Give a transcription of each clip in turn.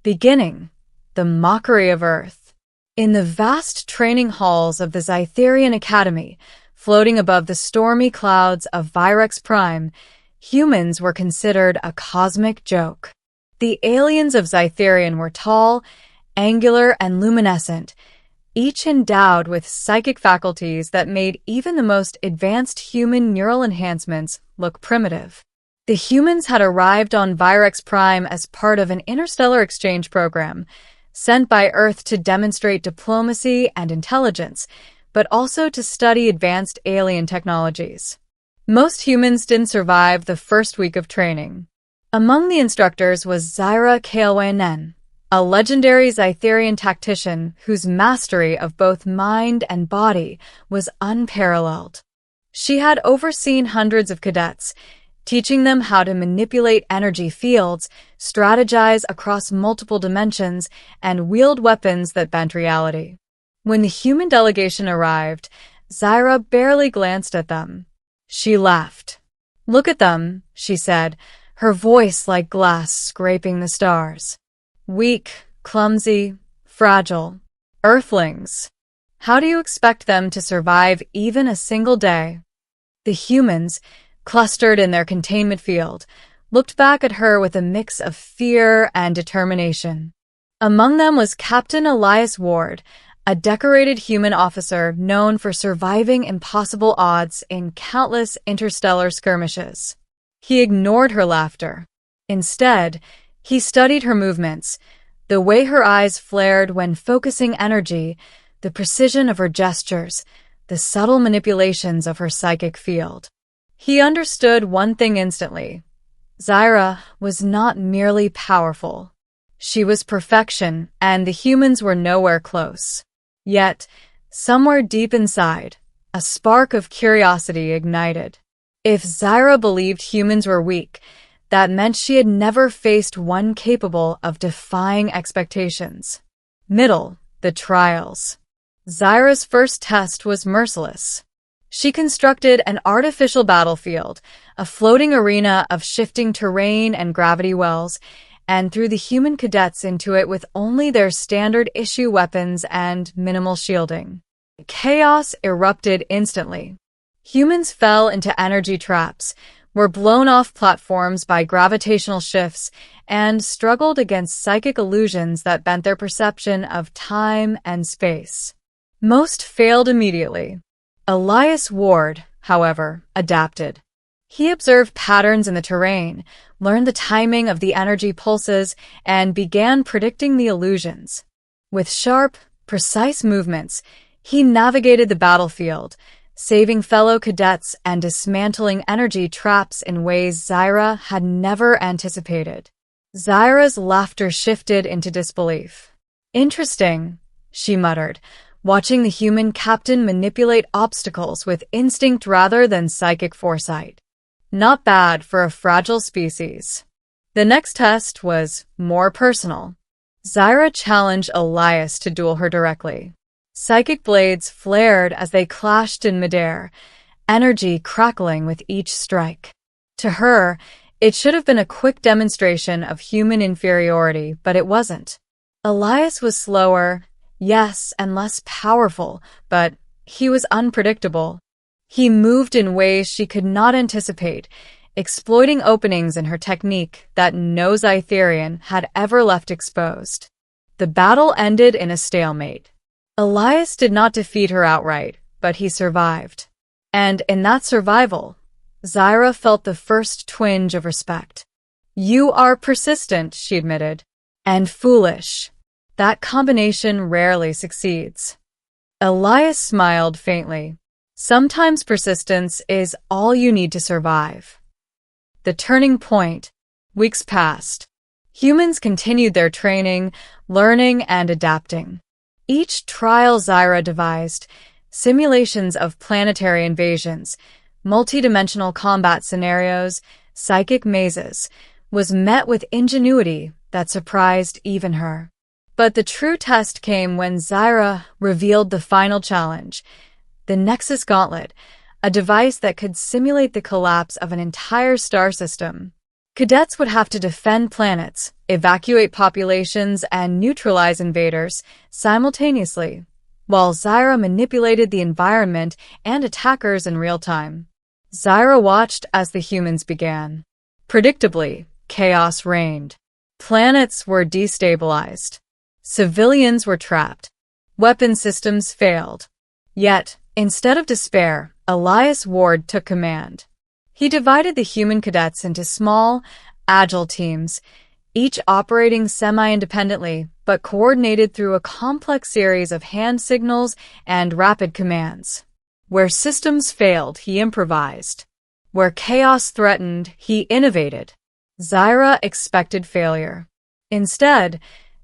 Beginning, the mockery of Earth. In the vast training halls of the Zytherian Academy, floating above the stormy clouds of Virex Prime, humans were considered a cosmic joke. The aliens of Zytherian were tall, angular, and luminescent, each endowed with psychic faculties that made even the most advanced human neural enhancements look primitive. The humans had arrived on Virex Prime as part of an interstellar exchange program, sent by Earth to demonstrate diplomacy and intelligence, but also to study advanced alien technologies. Most humans didn't survive the first week of training. Among the instructors was Zyra Kaelwanen, a legendary Zytherian tactician whose mastery of both mind and body was unparalleled. She had overseen hundreds of cadets, teaching them how to manipulate energy fields, strategize across multiple dimensions, and wield weapons that bent reality. When the human delegation arrived, Zyra barely glanced at them. She laughed. "Look at them," she said, her voice like glass scraping the stars. "Weak, clumsy, fragile. Earthlings. How do you expect them to survive even a single day?" The humans, clustered in their containment field, looked back at her with a mix of fear and determination. Among them was Captain Elias Ward, a decorated human officer known for surviving impossible odds in countless interstellar skirmishes. He ignored her laughter. Instead, he studied her movements, the way her eyes flared when focusing energy, the precision of her gestures, the subtle manipulations of her psychic field. He understood one thing instantly. Zyra was not merely powerful. She was perfection, and the humans were nowhere close. Yet, somewhere deep inside, a spark of curiosity ignited. If Zyra believed humans were weak, that meant she had never faced one capable of defying expectations. The trials. Zyra's first test was merciless. She constructed an artificial battlefield, a floating arena of shifting terrain and gravity wells, and threw the human cadets into it with only their standard-issue weapons and minimal shielding. Chaos erupted instantly. Humans fell into energy traps, were blown off platforms by gravitational shifts, and struggled against psychic illusions that bent their perception of time and space. Most failed immediately. Elias Ward, however, adapted. He observed patterns in the terrain, learned the timing of the energy pulses, and began predicting the illusions. With sharp, precise movements, he navigated the battlefield, saving fellow cadets and dismantling energy traps in ways Zyra had never anticipated. Zyra's laughter shifted into disbelief. "Interesting," she muttered, watching the human captain manipulate obstacles with instinct rather than psychic foresight. Not bad for a fragile species. The next test was more personal. Zyra challenged Elias to duel her directly. Psychic blades flared as they clashed in midair, energy crackling with each strike. To her, it should have been a quick demonstration of human inferiority, but it wasn't. Elias was slower, yes, and less powerful, but he was unpredictable. He moved in ways she could not anticipate, exploiting openings in her technique that no Zytherian had ever left exposed. The battle ended in a stalemate. Elias did not defeat her outright, but he survived. And in that survival, Zyra felt the first twinge of respect. "You are persistent," she admitted, "and foolish. That combination rarely succeeds." Elias smiled faintly. "Sometimes persistence is all you need to survive." The turning point. Weeks passed. Humans continued their training, learning, and adapting. Each trial Zyra devised, simulations of planetary invasions, multidimensional combat scenarios, psychic mazes, was met with ingenuity that surprised even her. But the true test came when Zyra revealed the final challenge, the Nexus Gauntlet, a device that could simulate the collapse of an entire star system. Cadets would have to defend planets, evacuate populations, and neutralize invaders simultaneously, while Zyra manipulated the environment and attackers in real time. Zyra watched as the humans began. Predictably, chaos reigned. Planets were destabilized. Civilians were trapped. Weapon systems failed. Yet, instead of despair, Elias Ward took command. He divided the human cadets into small, agile teams, each operating semi-independently but coordinated through a complex series of hand signals and rapid commands. Where systems failed, he improvised. Where chaos threatened, he innovated. Zyra expected failure. Instead,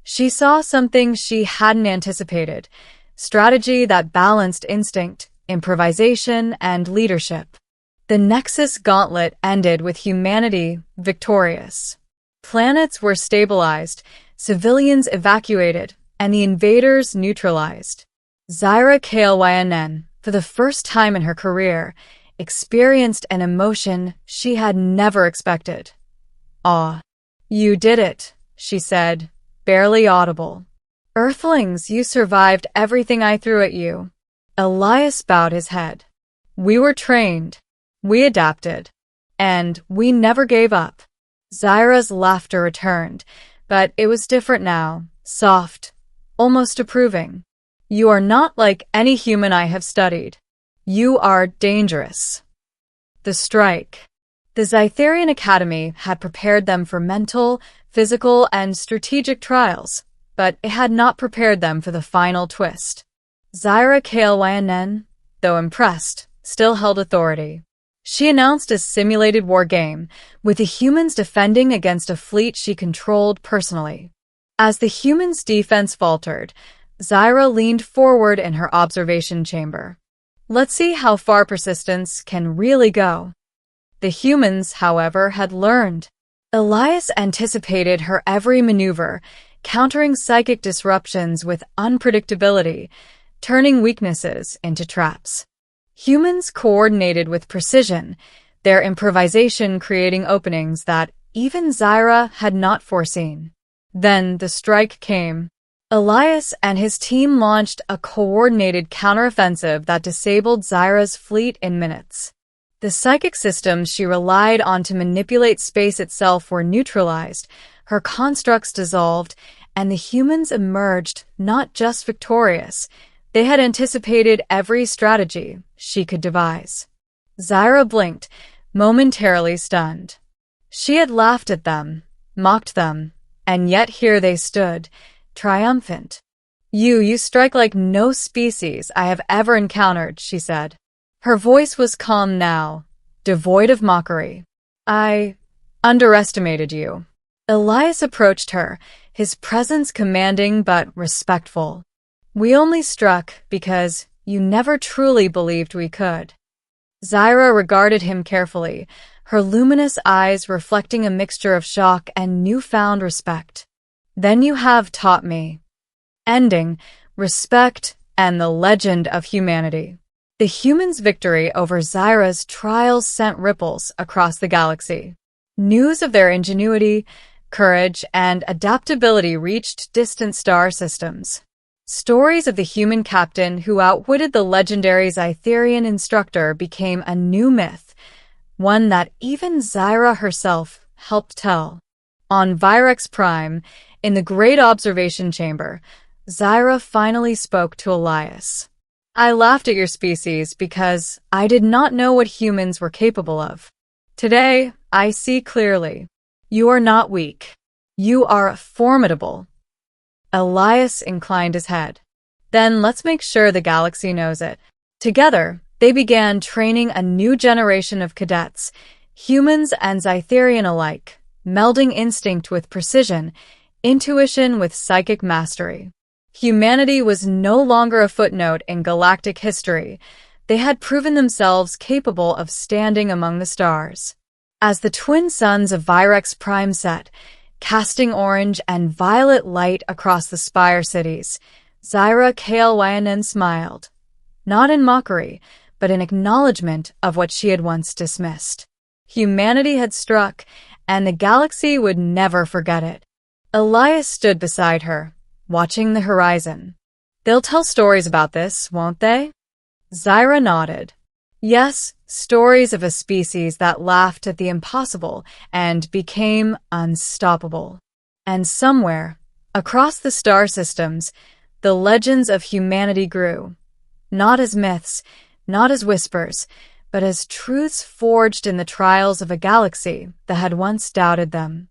she saw something she hadn't anticipated: strategy that balanced instinct, improvisation, and leadership. The Nexus Gauntlet ended with humanity victorious. Planets were stabilized, civilians evacuated, and the invaders neutralized. Zyra Kalynn, for the first time in her career, experienced an emotion she had never expected. Awe. "You did it," she said, barely audible. "Earthlings, you survived everything I threw at you." Elias bowed his head. "We were trained. We adapted. And we never gave up." Zyra's laughter returned, but it was different now, soft, almost approving. "You are not like any human I have studied. You are dangerous." The strike. The Zytherian Academy had prepared them for mental, physical, and strategic trials, but it had not prepared them for the final twist. Zyra Kalynn, though impressed, still held authority. She announced a simulated war game, with the humans defending against a fleet she controlled personally. As the humans' defense faltered, Zyra leaned forward in her observation chamber. "Let's see how far persistence can really go." The humans, however, had learned. Elias anticipated her every maneuver, countering psychic disruptions with unpredictability, turning weaknesses into traps. Humans coordinated with precision, their improvisation creating openings that even Zyra had not foreseen. Then the strike came. Elias and his team launched a coordinated counteroffensive that disabled Zyra's fleet in minutes. The psychic systems she relied on to manipulate space itself were neutralized, her constructs dissolved, and the humans emerged not just victorious. They had anticipated every strategy she could devise. Zyra blinked, momentarily stunned. She had laughed at them, mocked them, and yet here they stood, triumphant. You strike like no species I have ever encountered," she said. Her voice was calm now, devoid of mockery. "I underestimated you." Elias approached her, his presence commanding but respectful. "We only struck because you never truly believed we could." Zyra regarded him carefully, her luminous eyes reflecting a mixture of shock and newfound respect. "Then you have taught me." Ending, respect, and the legend of humanity. The humans' victory over Zyra's trials sent ripples across the galaxy. News of their ingenuity, courage, and adaptability reached distant star systems. Stories of the human captain who outwitted the legendary Zytherian Instructor became a new myth, one that even Zyra herself helped tell. On Virex Prime, in the Great Observation Chamber, Zyra finally spoke to Elias. "I laughed at your species because I did not know what humans were capable of. Today, I see clearly. You are not weak. You are formidable." Elias inclined his head. "Then let's make sure the galaxy knows it." Together, they began training a new generation of cadets, humans and Zytherian alike, melding instinct with precision, intuition with psychic mastery. Humanity was no longer a footnote in galactic history. They had proven themselves capable of standing among the stars. As the twin suns of Virex Prime set, casting orange and violet light across the spire cities, Zyra Kalynn smiled, not in mockery, but in acknowledgement of what she had once dismissed. Humanity had struck, and the galaxy would never forget it. Elias stood beside her, watching the horizon. They'll tell stories about this, won't they? Zyra nodded. Yes, stories of a species that laughed at the impossible and became unstoppable. And somewhere, across the star systems, the legends of humanity grew. Not as myths, not as whispers, but as truths forged in the trials of a galaxy that had once doubted them.